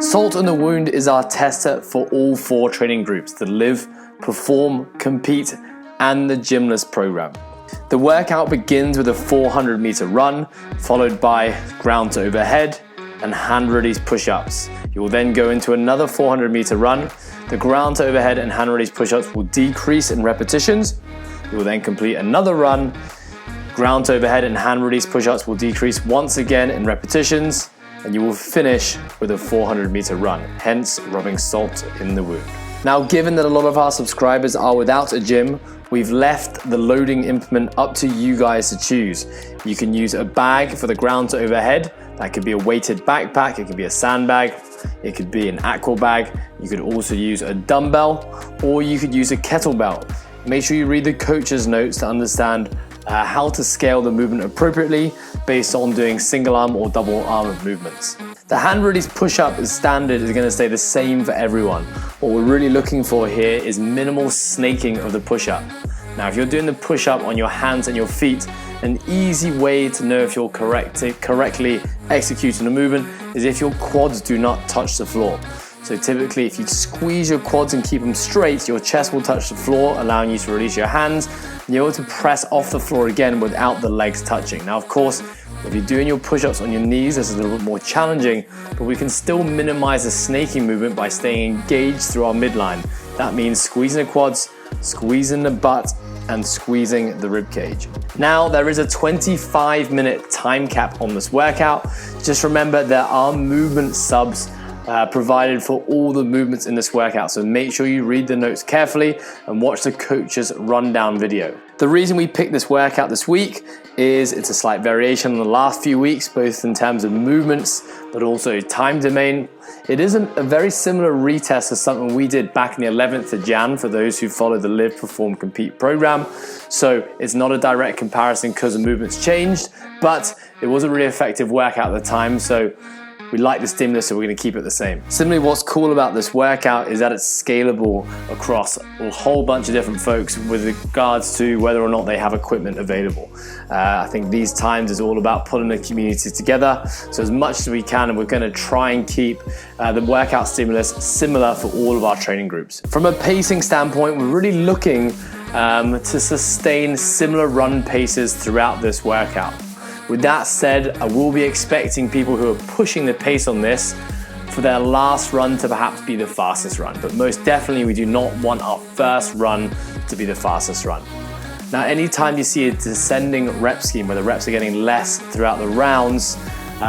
Salt in the Wound is our tester for all 4 training groups, the Live, Perform, Compete, and the Gymless program. The workout begins with a 400-meter run, followed by ground to overhead and hand release push-ups. You will then go into another 400-meter run. The ground to overhead and hand release push-ups will decrease in repetitions. You will then complete another run. Ground to overhead and hand release push-ups will decrease once again in repetitions, and you will finish with a 400-meter run, hence rubbing salt in the wound. Now, given that a lot of our subscribers are without a gym, we've left the loading implement up to you guys to choose. You can use a bag for the ground to overhead. That could be a weighted backpack, it could be a sandbag, it could be an aqua bag. You could also use a dumbbell, or you could use a kettlebell. Make sure you read the coach's notes to understand how to scale the movement appropriately based on doing single arm or double arm movements. The hand release push-up is standard, is going to stay the same for everyone. What we're really looking for here is minimal snaking of the push-up. Now, if you're doing the push-up on your hands and your feet, an easy way to know if you're correctly executing the movement is if your quads do not touch the floor. So typically, if you squeeze your quads and keep them straight, your chest will touch the floor, allowing you to release your hands, and you're able to press off the floor again without the legs touching. Now, of course, if you're doing your push-ups on your knees, this is a little bit more challenging, but we can still minimize the snaking movement by staying engaged through our midline. That means squeezing the quads, squeezing the butt, and squeezing the rib cage. Now, there is a 25-minute time cap on this workout. Just remember, there are movement subs provided for all the movements in this workout, so make sure you read the notes carefully and watch the coach's rundown video. The reason we picked this workout this week is it's a slight variation on the last few weeks, both in terms of movements but also time domain. It isn't a very similar retest as something we did back in the 11th of Jan for those who follow the Live, Perform, Compete program. So it's not a direct comparison because the movements changed, but it was a really effective workout at the time. So we like the stimulus, so we're going to keep it the same. Similarly, what's cool about this workout is that it's scalable across a whole bunch of different folks with regards to whether or not they have equipment available. I think these times is all about pulling the community together. So as much as we can, and we're going to try and keep the workout stimulus similar for all of our training groups. From a pacing standpoint, we're really looking to sustain similar run paces throughout this workout. With that said, I will be expecting people who are pushing the pace on this for their last run to perhaps be the fastest run. But most definitely, we do not want our first run to be the fastest run. Now, anytime you see a descending rep scheme where the reps are getting less throughout the rounds,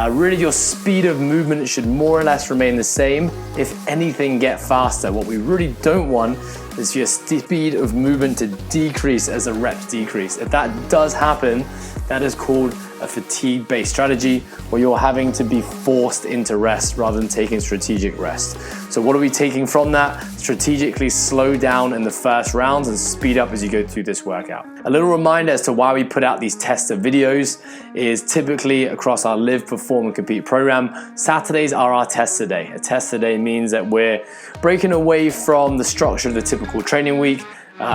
really your speed of movement should more or less remain the same. If anything, get faster. What we really don't want is for your speed of movement to decrease as the reps decrease. If that does happen, that is called a fatigue-based strategy where you're having to be forced into rest rather than taking strategic rest. So what are we taking from that? Strategically slow down in the first rounds and speed up as you go through this workout. A little reminder as to why we put out these tester videos is typically across our Live, Perform, and Compete program, Saturdays are our tester day. A tester day means that we're breaking away from the structure of the typical training week.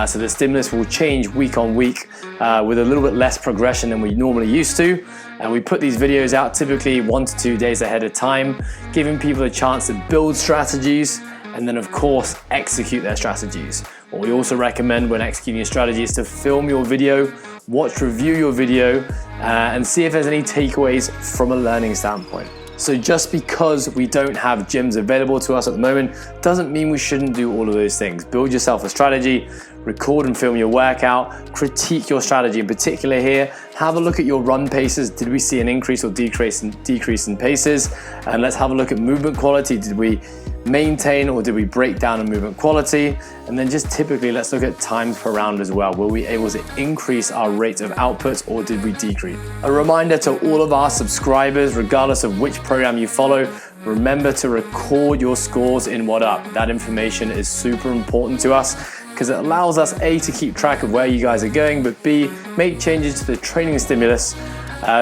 So the stimulus will change week on week with a little bit less progression than we normally used to. And we put these videos out typically 1 to 2 days ahead of time, giving people a chance to build strategies and then of course execute their strategies. What we also recommend when executing a strategy is to film your video, review your video, and see if there's any takeaways from a learning standpoint. So just because we don't have gyms available to us at the moment doesn't mean we shouldn't do all of those things. Build yourself a strategy, record and film your workout, critique your strategy in particular here, have a look at your run paces. Did we see an increase or decrease in paces? And let's have a look at movement quality. Did we maintain or did we break down in movement quality? And then just typically let's look at times per round as well. Were we able to increase our rate of output or did we decrease? A reminder to all of our subscribers, regardless of which program you follow, remember to record your scores in WhatUp. That information is super important to us because it allows us A, to keep track of where you guys are going, but B, make changes to the training stimulus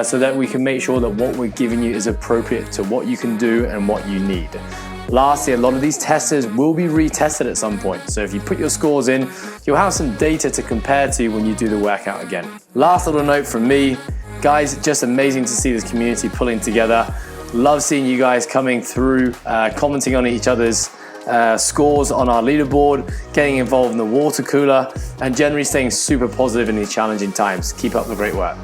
so that we can make sure that what we're giving you is appropriate to what you can do and what you need. Lastly, a lot of these testers will be retested at some point. So if you put your scores in, you'll have some data to compare to when you do the workout again. Last little note from me, guys, just amazing to see this community pulling together. Love seeing you guys coming through, commenting on each other's scores on our leaderboard, getting involved in the water cooler, and generally staying super positive in these challenging times. Keep up the great work.